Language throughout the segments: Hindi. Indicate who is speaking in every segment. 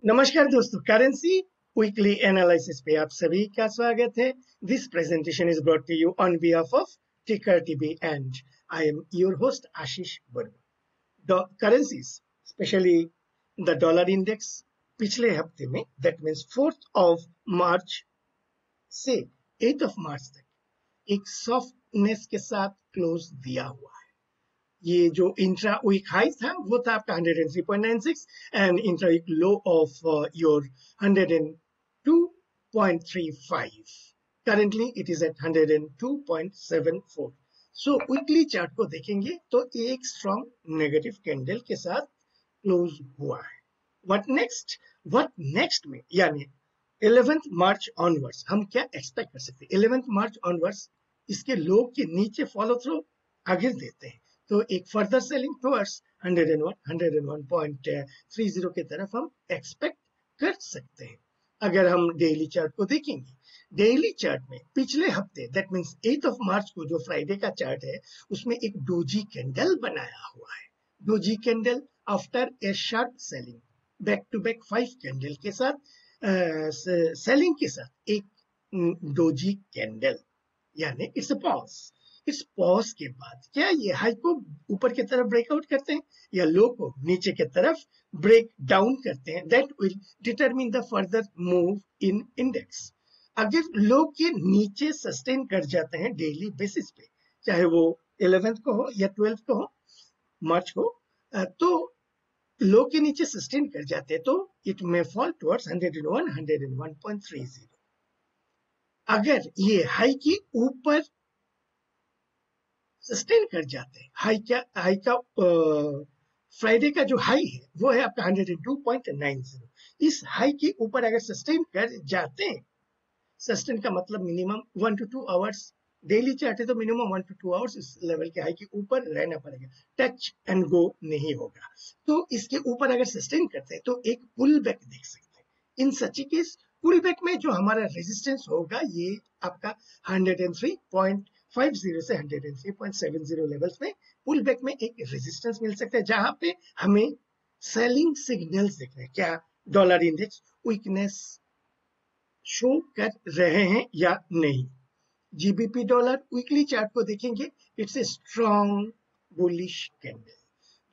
Speaker 1: नमस्कार दोस्तों, करेंसी वीकली एनालिसिस पे आप सभी का स्वागत है। This presentation is brought to you on behalf of Ticker TV and I am your host Ashish Verma. Currencies especially the dollar index पिछले हफ्ते में that means 4th of March से 8th ऑफ मार्च तक एक सॉफ्टनेस के साथ क्लोज दिया हुआ है। ये जो इंट्रा वीक हाई था वो था आपका 103.96 and intra week low of your 102.35. Currently it is at 102.74. So weekly chart को देखेंगे तो एक स्ट्रॉन्ग नेगेटिव कैंडल के साथ क्लोज हुआ है। व्हाट नेक्स्ट में यानी 11th मार्च ऑनवर्ड्स हम क्या एक्सपेक्ट कर सकते हैं? 11th मार्च ऑनवर्ड्स इसके लो के नीचे फॉलो थ्रू आगे देते हैं तो एक फर्दर सेलिंग टुवर्ड्स 101.30 की तरफ हम एक्सपेक्ट कर सकते हैं। अगर हम डेली चार्ट को देखेंगे, डेली चार्ट में पिछले हफ्ते that means 8th of March को जो फ्राइडे का चार्ट है उसमें एक डोजी कैंडल बनाया हुआ है। Doji candle after a sharp selling back to back 5 candle के साथ सेलिंग के साथ एक डोजी कैंडल यानी इट्स अ पॉज। इस पॉज के बाद क्या ये हाई को ऊपर की तरफ ब्रेकआउट करते हैं या लो को नीचे की तरफ ब्रेक डाउन करते हैं? That will determine the further move in index. अगर लो के नीचे सस्टेन कर जाते हैं डेली बेसिस पे, चाहे वो 11th को हो या 12th को हो मार्च को, तो लो के नीचे सस्टेन कर जाते हैं तो इट मे फॉल टुवर्ड्स 101.30। अगर ये हाई के ऊपर सस्टेन कर जाते हैं, हाई का फ्राइडे का जो हाई है वो है आपका 102.90। इस हाई के ऊपर अगर सस्टेन कर जाते हैं, सस्टेन का मतलब minimum 1 to 2 hours, daily chart है तो मिनिमम 1 to 2 आवर्स इस लेवल के हाई के ऊपर रहना पड़ेगा, टच एंड गो नहीं होगा। तो इसके ऊपर अगर सस्टेन करते हैं तो एक पुल बैक देख सकते हैं। In such case pull back में जो हमारा रेजिस्टेंस होगा ये आपका 103.50 से 103.70 लेवल्स में पुल बैक में एक रेजिस्टेंस मिल सकता है, जहां पे हमें सेलिंग सिग्नल्स दिख रहे हैं। क्या डॉलर इंडेक्स वीकनेस शो कर रहे हैं या नहीं? जीबीपी डॉलर वीकली चार्ट को देखेंगे, it's a strong bullish candle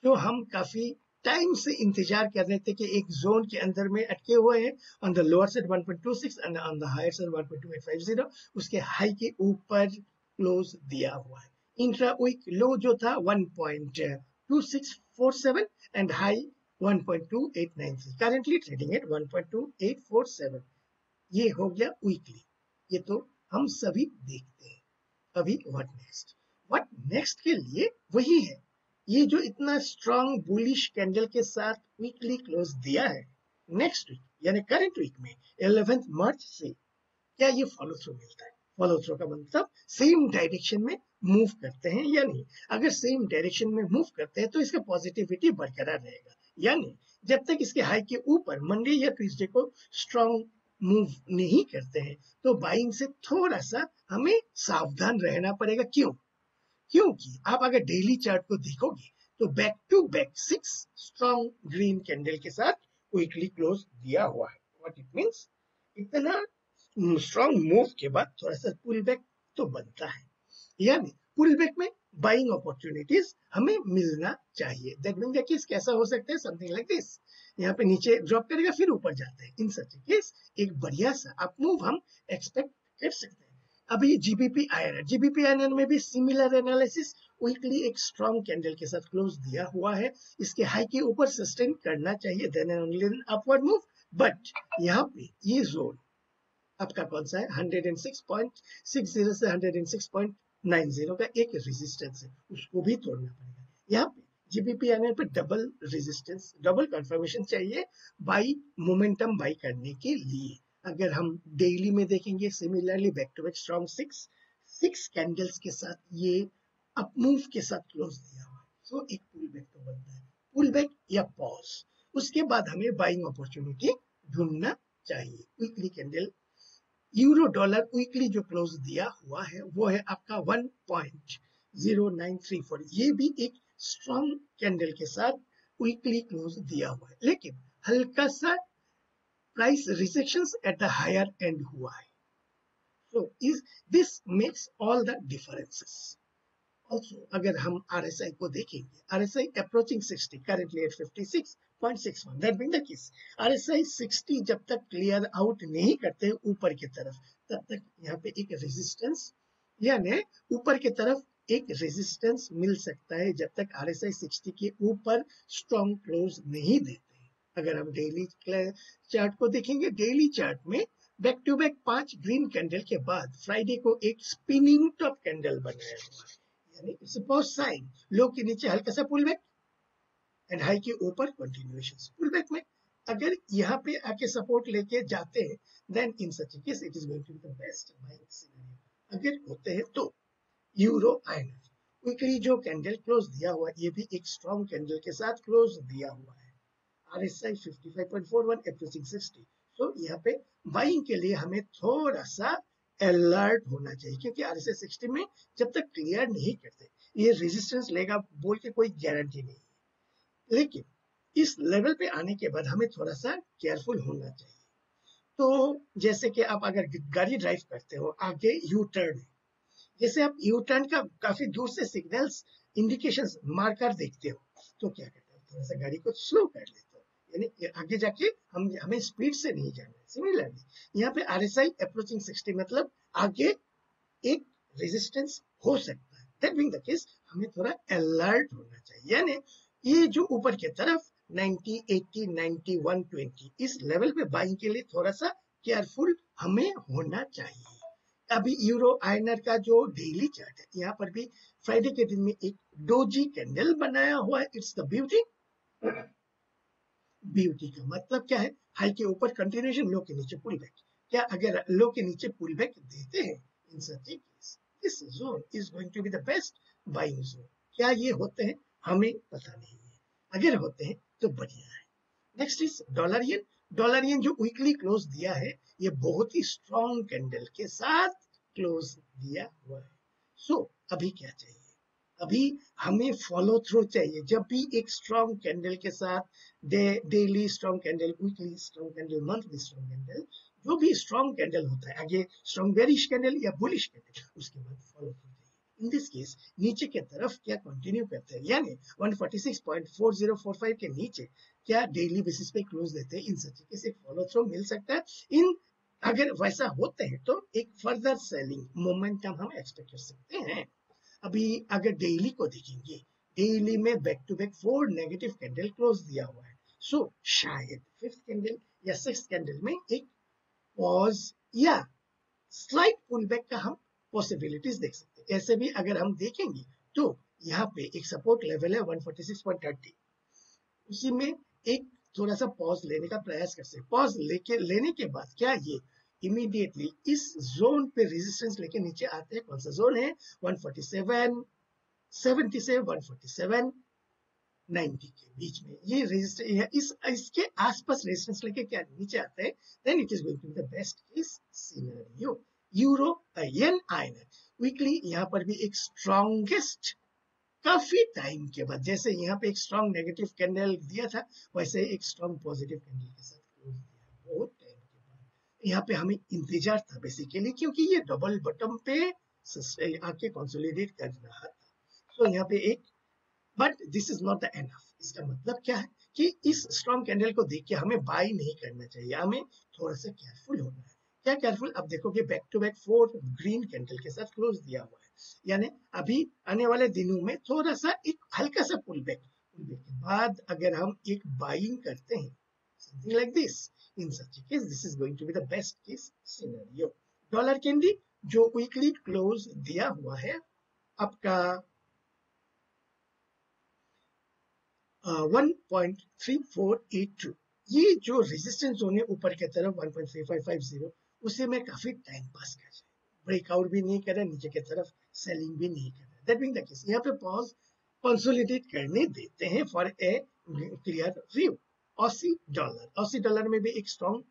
Speaker 1: जो हम काफी टाइम से इंतजार कर रहे थे कि एक जोन के अंदर में अटके हुए हैं। On the lower side 1.26 and on the higher side 1.2850, उसके हाई के ऊपर क्लोज दिया हुआ है। इंट्रा वीक लो जो था 1.2647 and high 1.2893, currently trading at 1.2847। ये हो गया वीकली, ये तो हम सभी देखते हैं। अभी व्हाट नेक्स्ट के लिए वही है, ये जो इतना स्ट्रॉन्ग बुलिश कैंडल के साथ वीकली क्लोज दिया है, नेक्स्ट वीक यानी करंट वीक में 11th मार्च से क्या ये फॉलो थ्रू मिलता है? फॉलो थ्रू का मतलब सेम डायरेक्शन में मूव करते हैं या नहीं? अगर सेम डायरेक्शन में मूव करते हैं तो इसका पॉजिटिविटी बरकरार रहेगा, यानी जब तक इसके हाई के ऊपर मंडे या ट्यूसडे को स्ट्रॉन्ग मूव नहीं करते हैं तो बाइंग से थोड़ा सा हमें सावधान रहना पड़ेगा। क्योंकि आप अगर डेली चार्ट को देखोगे तो back to back 6 strong green candle के साथ क्विकली क्लोज दिया हुआ है। व्हाट इट मींस, इतना स्ट्रॉन्ग मूव के बाद थोड़ा सा पुल बैक तो बनता है, यानी पुल बैक में बाइंग अपॉर्चुनिटीज हमें मिलना चाहिए। दैट मीन दैट केस कैसा हो सकता है? समथिंग लाइक दिस, यहाँ पे नीचे ड्रॉप करेगा फिर ऊपर जाता है। इन सच केस एक बढ़िया सा अप मूव हम एक्सपेक्ट कर सकते हैं। अभी जीबीपी आईएनआर में भी सिमिलर एनालिसिस, वीकली एक स्ट्रॉन्ग कैंडल के साथ क्लोज दिया हुआ है, इसके हाई के ऊपर सस्टेन करना चाहिए, then only upward move. But यहाँ पे ये जोन आपका कौन सा है? 106.60 से 106.90 का एक रेजिस्टेंस है, उसको भी तोड़ना पड़ेगा। यहाँ पे जीबीपी आने पे डबल रेजिस्टेंस, डबल कंफर्मेशन चाहिए बाई मोमेंटम बाई करने के लिए। अगर हम डेली में देखेंगे, similarly back to back strong 6 candles के साथ ये अप मूव के साथ क्लोज दिया हुआ है, सो एक पुल बैक तो बनता है, पुल बैक या पॉज। उसके बाद हमें बाइंग अपॉर्चुनिटी ढूंढना चाहिए। Weekly candle euro dollar weekly जो क्लोज दिया हुआ है वो है आपका 1.0934। ये भी एक स्ट्रॉन्ग कैंडल के साथ वीकली क्लोज दिया हुआ है, लेकिन हल्का सा price rejections at the higher end हुआ है. So this makes all the differences. Also, अगर हम RSI को देखेंगे, RSI approaching 60, currently at 56.61. That being the case, RSI 60 जब तक क्लियर आउट नहीं करते ऊपर की तरफ, तब तक यहाँ पे एक रेजिस्टेंस, यानी ऊपर की तरफ एक रेजिस्टेंस मिल सकता है जब तक RSI 60 के ऊपर स्ट्रॉन्ग क्लोज नहीं देते. अगर हम डेली चार्ट को देखेंगे, डेली चार्ट में back to back 5 green candle के बाद फ्राइडे को एक स्पिनिंग टॉप कैंडल बनाया हुआ है, यानी इट्स अ पॉज साइन. लो के नीचे हल्का सा पुल बैक एंड हाई के ऊपर कंटिन्यूएशन पुल बैक में. अगर यहाँ पे आके सपोर्ट लेके जाते हैं, then in such case it is going to be the best buying scenario. अगर होते हैं तो यूरो आईएनआर वीकली जो कैंडल क्लोज दिया हुआ है, ये भी एक स्ट्रॉन्ग कैंडल के साथ क्लोज दिया हुआ है. RSI 55.41 approaching 60. तो यहाँ पे बाइंग के लिए हमें थोड़ा सा अलर्ट होना चाहिए, क्योंकि RSI 60 में जब तक क्लियर नहीं करते ये रेजिस्टेंस लेगा बोल के कोई गारंटी नहीं है. लेकिन इस लेवल पे आने के बाद हमें थोड़ा सा केयरफुल होना चाहिए. तो जैसे कि आप अगर गाड़ी ड्राइव करते हो, आगे यू टर्न है, जैसे आप यू टर्न का काफी दूर से सिग्नल्स इंडिकेशंस मार्कर देखते हो, तो क्या करते हो, थोड़ा सा गाड़ी को स्लो कर लेते हो, यानी आगे जाके हमें स्पीड से नहीं जाना है. सिमिलरली यहाँ पे RSI अप्रोचिंग 60 मतलब आगे एक रेजिस्टेंस हो सकता है. दैट बीइंग द केस हमें थोड़ा अलर्ट होना चाहिए, यानी ये जो ऊपर की तरफ 90, 80, 90, 120 इस लेवल पे बाइंग के लिए थोड़ा सा केयरफुल हमें होना चाहिए. अभी यूरो आईएनआर का जो डेली चार्ट है, यहाँ पर भी फ्राइडे के दिन में एक डोजी कैंडल बनाया हुआ है. It's the beauty. ब्यूटी का मतलब क्या है, हाई के ऊपर कंटिन्यूएशन, लो के नीचे पुल बैक. क्या अगर लो के नीचे पुल बैक देते हैं, in such case this zone is going to be the best buying zone. क्या ये होते हैं, हमें पता नहीं है. अगर होते हैं तो बढ़िया है. Next is dollar yen. Dollar yen जो वीकली क्लोज दिया है, ये बहुत ही स्ट्रॉन्ग कैंडल के साथ क्लोज दिया हुआ है. सो अभी क्या चाहिए, अभी हमें फॉलो थ्रू चाहिए. जब भी एक स्ट्रॉन्ग कैंडल के साथ daily strong candle, weekly strong candle, monthly strong candle, जो भी स्ट्रॉन्ग कैंडल होता है, आगे स्ट्रॉन्ग बेरिश कैंडल या बुलिश कैंडल, उसके बाद फॉलो थ्रू चाहिए. इन दिस केस नीचे के तरफ क्या कंटिन्यू करते हैं, यानी 146.4045 के नीचे क्या डेली बेसिस पे क्लोज देते हैं, इन सच केस एक फॉलो थ्रू मिल सकता है. इन अगर वैसा होते हैं तो एक फर्दर सेलिंग मोमेंटम हम एक्सपेक्ट कर सकते हैं. अभी अगर डेली को देखेंगे, डेली में back to back 4 negative candle close दिया हुआ है. सो शायद फिफ्थ कैंडल या सिक्स्थ कैंडल में एक पॉज या स्लाइट पुल बैक का हम पॉसिबिलिटीज देख सकते हैं. ऐसे भी अगर हम देखेंगे तो यहाँ पे एक सपोर्ट लेवल है 146.30, उसी में एक थोड़ा सा पॉज लेने का प्रयास कर सकते हैं. पॉज लेने के बाद क्या ये इमीडिएटली इस जोन पे रेजिस्टेंस लेके नीचे आते हैं. कौन सा जोन है, 147, 70 से 147, 90 के बीच में ये रेजिस्टेंस, इसके आसपास रेजिस्टेंस लेके क्या नीचे आते हैं, then it is going to be the best case scenario. Euro yen INR weekly यहाँ पर भी एक स्ट्रॉन्गेस्ट काफी टाइम के बाद, जैसे यहाँ पे एक स्ट्रॉन्ग नेगेटिव कैंडल दिया था, वैसे एक स्ट्रॉन्ग पॉजिटिव कैंडल के साथ क्लोज दिया बहुत टाइम के बाद. यहाँ पे हमें इंतजार था बेसिकली, क्योंकि ये डबल बॉटम पे आके कंसोलिडेट कर रहा था. तो यहाँ पे एक, but this is not the enough. इसका मतलब क्या है कि इस स्ट्रॉन्ग कैंडल को देख के हमें बाय नहीं करना चाहिए, हमें थोड़ा सा केयरफुल होना है. क्या केयरफुल, अब देखोगे back to back 4 green candle के साथ क्लोज दिया हुआ है, यानी अभी आने वाले दिनों में थोड़ा सा एक हल्का सा पुल बैक के बाद अगर हम एक बाइंग करते हैं, something like this, in such a case this is going to be the best case scenario. Dollar candy जो वीकली क्लोज दिया हुआ है आपका 1.3482, ये जो रेजिस्टेंस जोन है ऊपर की तरफ 1.3550, उसे मैं काफी टाइम पास कर रहा हूँ, ब्रेकआउट भी नहीं कर रहा, नीचे की तरफ सेलिंग भी नहीं कर रहा. दैट बीइंग द केस यहाँ पे पॉज कंसोलिडेट करने देते हैं for a clear view. Aussie dollar में भी एक स्ट्रॉन्ग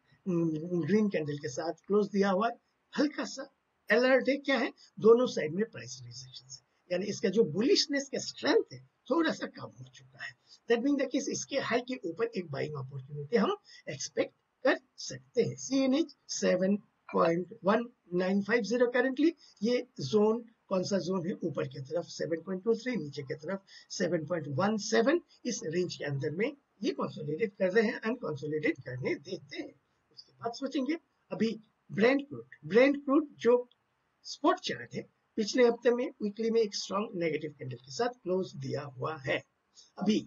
Speaker 1: ग्रीन कैंडल के साथ क्लोज दिया हुआ है. हल्का सा अलर्ट है, क्या है, दोनों साइड में प्राइस रिजेक्शन है, यानी इसका जो बुलिशनेस का स्ट्रेंथ है थोड़ा सा कम हो चुका है. दैट मीन द केस इसके हाई के ऊपर एक बाइंग अपॉर्चुनिटी हम एक्सपेक्ट कर सकते हैं। CNH 7.1950 करेंटली, ये जोन कौन सा जोन है, ऊपर की तरफ 7.23, नीचे की तरफ 7.17, इस रेंज के अंदर में ये कंसोलिडेट कर रहे हैं एंड कंसोलिडेट करने देते हैं। उसके बाद सोचेंगे अभी ब्रेंट क्रूड जो स्पॉट चार्ट है, पिछले हफ्ते में वीकली में एक स्ट्रॉन्ग नेगेटिव कैंडल के साथ क्लोज दिया हुआ है। अभी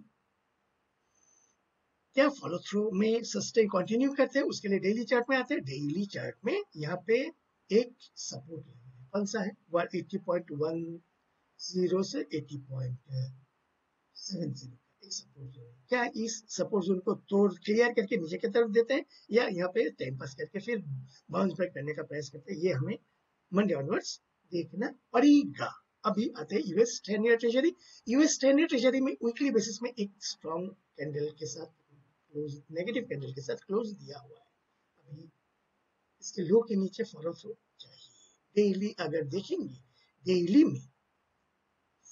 Speaker 1: क्या फॉलो थ्रू में सस्टेन कंटिन्यू करते हैं, उसके लिए डेली चार्ट में आते हैं। डेली चार्ट में यहाँ पे एक सपोर्ट लेवल कौन सा है, 80.10 से 80.70 एक सपोर्ट जोन। क्या इस सपोर्ट जोन को तोड़ क्लियर करके नीचे की तरफ देते हैं, या यहाँ पे टाइम पास करके फिर बाउंस बैक करने का प्रयास करते हैं, ये हमें मंडे ऑनवर्ड्स देखना पड़ेगा। अभी आते हैं US 10 year treasury. US 10 year treasury में वीकली बेसिस में एक स्ट्रॉन्ग कैंडल के साथ क्लोज, नेगेटिव कैंडल के साथ क्लोज दिया हुआ है। अभी इसके लो के नीचे फॉलो थ्रू चाहिए। डेली अगर देखेंगे, डेली में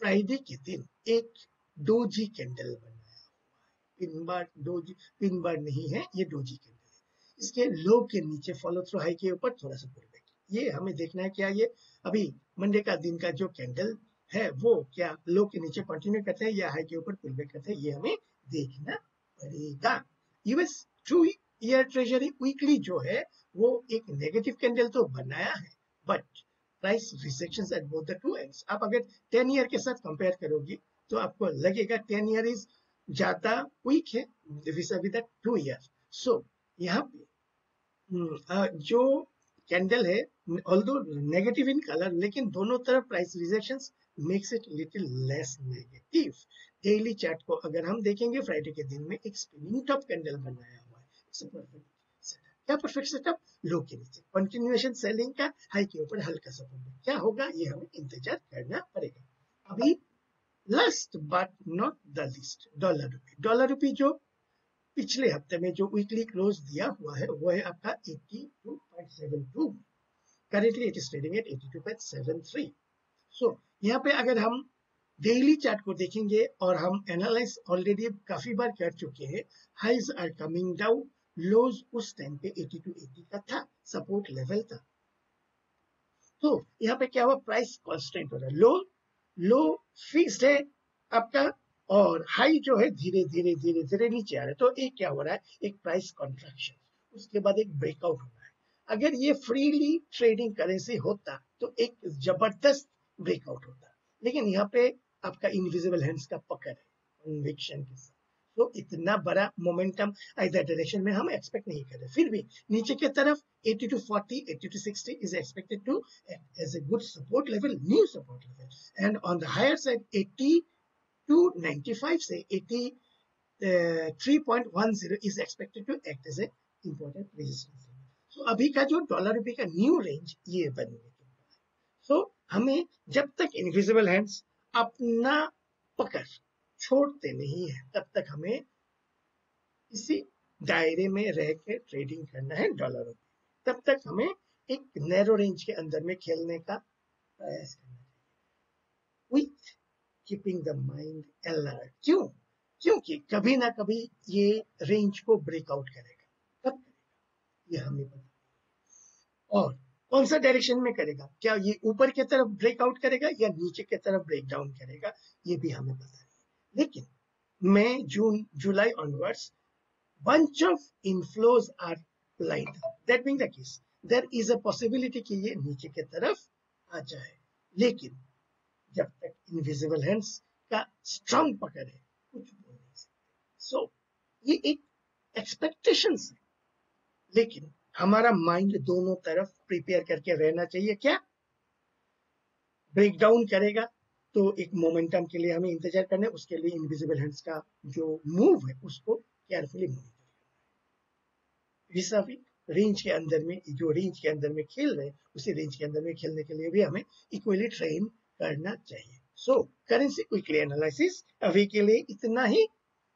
Speaker 1: फ्राइडे के दिन एक डोजी कैंडल बनाया हुआ है। पिन बार नहीं है, ये डोजी कैंडल है। इसके लो के नीचे फॉलो थ्रू, हाई के ऊपर थोड़ा सा पुल बैक, ये हमें देखना है क्या ये अभी मंडे का दिन का जो कैंडल है वो क्या लो के नीचे कंटिन्यू करते हैं या हाई के ऊपर पुल बैक करते हैं, ये हमें देखना पड़ेगा। यूएस 2 ईयर ट्रेजरी वीकली जो है वो एक नेगेटिव कैंडल तो बनाया है, but price rejections at both the two ends. आप अगर 10 ईयर के साथ कंपेयर करोगे तो आपको लगेगा 10 ईयर इज ज्यादा वीक है विद द 2 ईयर। सो यहाँ पे जो कैंडल है, ऑल्दो नेगेटिव इन कलर, लेकिन दोनों तरफ price rejections makes it little less negative. Daily chart को अगर हम देखेंगे, फ्राइडे के दिन में एक स्पिनिंग टॉप कैंडल बनाया हुआ है। क्या परफेक्ट सेटअप, लो के नीचे कंटिन्यूएशन सेलिंग का, हाई के ऊपर हल्का सा पुलबैक, क्या होगा ये हमें इंतजार करना पड़ेगा। अभी last but not the least, dollar रूपी जो पिछले हफ्ते में जो वीकली क्लोज दिया हुआ है वो है आपका 82.72, currently it is trading at 82.73। सो यहाँ पे अगर हम डेली चार्ट को देखेंगे और हम एनालाइज ऑलरेडी काफी बार कर चुके हैं, हाइज आर कमिंग डाउन, लोज उस टाइम पे 82.80 का था, सपोर्ट लेवल था। तो यहाँ पे क्या हुआ, प्राइस कांस्टेंट हो रहा है, लो फिक्स्ड है आपका, और हाई जो है धीरे धीरे नीचे आ रहा है। तो एक क्या हो रहा है, एक प्राइस कॉन्ट्रैक्शन, उसके बाद एक ब्रेकआउट हो रहा है। अगर ये फ्रीली ट्रेडिंग करेंसी होता तो एक जबरदस्त ब्रेकआउट होता, लेकिन यहाँ पे आपका इनविजिबल हैंड्स का पकड़ है कन्विक्शन के साथ, तो इतना बड़ा मोमेंटम इधर डायरेक्शन में हम एक्सपेक्ट नहीं कर रहे। फिर भी नीचे की तरफ 82.40, 82.60 is expected to act as a good support level, new support level, and on the higher side 82.95 से 83.10 is expected to act as a important resistance level. So अभी का जो डॉलर रुपए का न्यू रेंज ये बनने के बाद, so हमें जब तक इनविजिबल हैंड्स अपना पकड़ छोड़ते नहीं है तब तक हमें इसी दायरे में रह के ट्रेडिंग करना है डॉलर रुपए, तब तक हमें एक नैरो रेंज के अंदर में खेलने का प्रयास करना चाहिए with keeping the mind alert. क्योंकि कभी ना कभी ये रेंज को ब्रेकआउट करेगा, कब करेगा ये हमें पता, और कौन सा डायरेक्शन में करेगा, क्या ये ऊपर की तरफ ब्रेकआउट करेगा या नीचे की तरफ ब्रेकडाउन करेगा, ये भी हमें पता नहीं। लेकिन मई जून जुलाई onwards bunch of inflows are lined up. That being the case, there is a possibility कि ये नीचे की तरफ आ जाए, लेकिन जब तक इनविजिबल हैंड्स का स्ट्रॉन्ग पकड़ है कुछ बोल नहीं सकते। सो ये एक एक्सपेक्टेशन है, लेकिन हमारा माइंड दोनों तरफ प्रिपेयर करके रहना चाहिए। क्या ब्रेकडाउन करेगा तो एक मोमेंटम के लिए हमें इंतजार करना है, उसके लिए इनविजिबल हैंड्स का जो मूव है उसको केयरफुली मॉनिटर रेंज के अंदर में, जो रेंज के अंदर में खेल रहे हैं उसी रेंज के अंदर में खेलने के लिए भी हमें इक्वली ट्रेन करना चाहिए। सो करेंसी क्विकली एनालिसिस अभी के लिए इतना ही।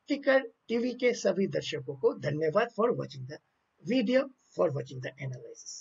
Speaker 1: टिकर टीवी के सभी दर्शकों को धन्यवाद for watching the video, for watching the analysis.